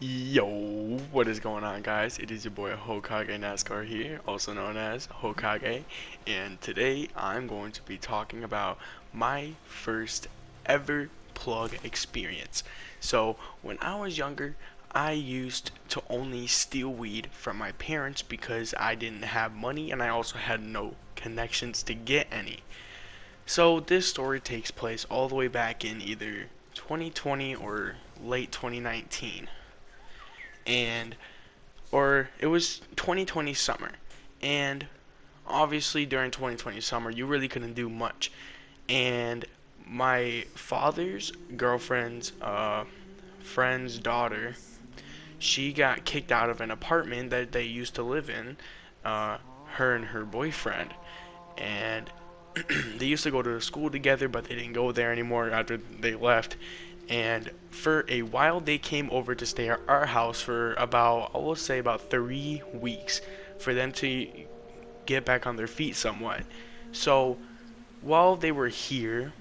Yo, what is going on, guys? It is your boy Hokage NASCAR here, also known as Hokage, and today I'm going to be talking about my first ever plug experience. So, when I was younger, I used to only steal weed from my parents because I didn't have money and I also had no connections to get any. So, this story takes place all the way back in either 2020 or late 2019 and or it was 2020 summer. And obviously during 2020 summer, you really couldn't do much. And my father's girlfriend's friend's daughter, she got kicked out of an apartment that they used to live in, her and her boyfriend. And they used to go to school together, but they didn't go there anymore after they left. And for a while, they came over to stay at our house for about, I will say, about 3 weeks for them to get back on their feet somewhat. So while they were here,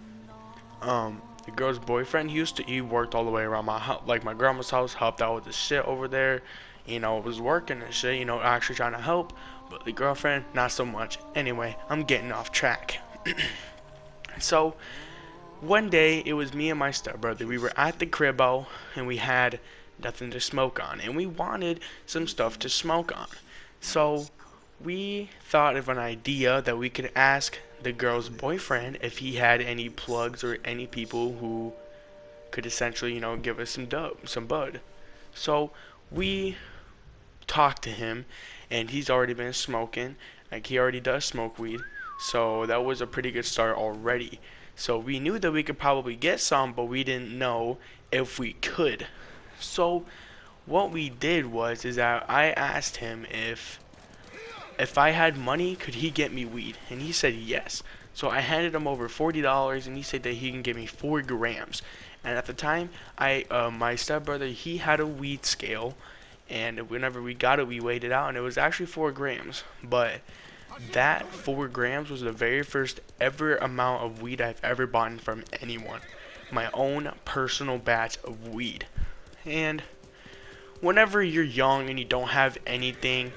the girl's boyfriend, he worked all the way around my house, like my grandma's house, helped out with the shit over there. Was working and shit, actually trying to help. But the girlfriend, not so much. Anyway, I'm getting off track. So one day, it was me and my stepbrother. We were at the cribbo, and we had nothing to smoke on, and we wanted some stuff to smoke on. So we thought of an idea that we could ask the girl's boyfriend if he had any plugs or any people who could essentially, give us some bud. So we talked to him, and he's already been smoking. Like, he already does smoke weed. So that was a pretty good start already. So we knew that we could probably get some, but we didn't know if we could. So what we did was is that I asked him if I had money, could he get me weed? And he said yes. So I handed him over $40, and he said that he can give me 4 grams. And at the time, my stepbrother, he had a weed scale, and whenever we got it, we weighed it out, and it was actually 4 grams. But that 4 grams was the very first ever amount of weed I've ever bought from anyone. My own personal batch of weed. And whenever you're young and you don't have anything,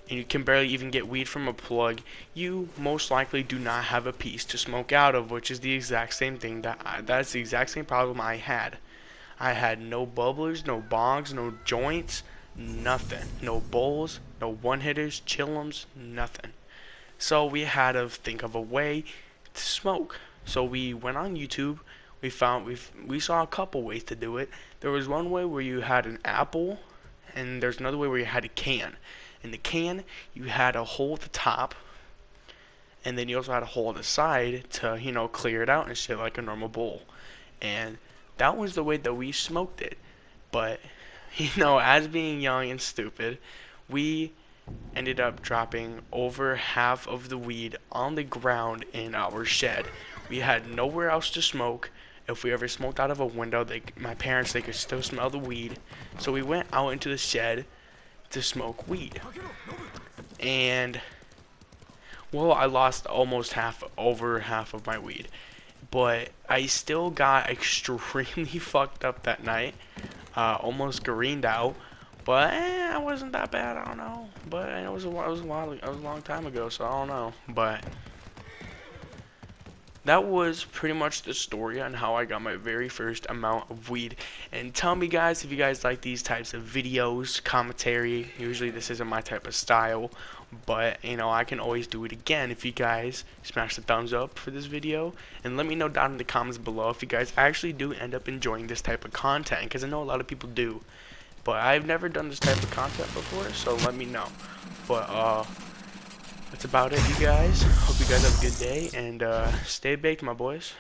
and you can barely even get weed from a plug, you most likely do not have a piece to smoke out of, which is the exact same thing that's the exact same problem I had. I had no bubblers, no bongs, no joints, nothing. No bowls, no one-hitters, chillums, nothing. So we had to think of a way to smoke. So we went on YouTube. We saw a couple ways to do it. There was one way where you had an apple, and there's another way where you had a can. In the can, you had a hole at the top, and then you also had a hole at the side to, clear it out and shit like a normal bowl. And that was the way that we smoked it. But, as being young and stupid, we ended up dropping over half of the weed on the ground in our shed. We had nowhere else to smoke. If we ever smoked out of a window, my parents, they could still smell the weed. So we went out into the shed to smoke weed. And, well, I lost almost over half of my weed. But I still got extremely fucked up that night. Almost greened out. But it wasn't that bad. I don't know. But it was a long time ago, so I don't know. But that was pretty much the story on how I got my very first amount of weed. And tell me, guys, if you guys like these types of videos, commentary. Usually this isn't my type of style, but I can always do it again if you guys smash the thumbs up for this video, and let me know down in the comments below if you guys actually do end up enjoying this type of content, because I know a lot of people do. But I've never done this type of content before, so let me know. But that's about it, you guys. Hope you guys have a good day, and stay baked, my boys.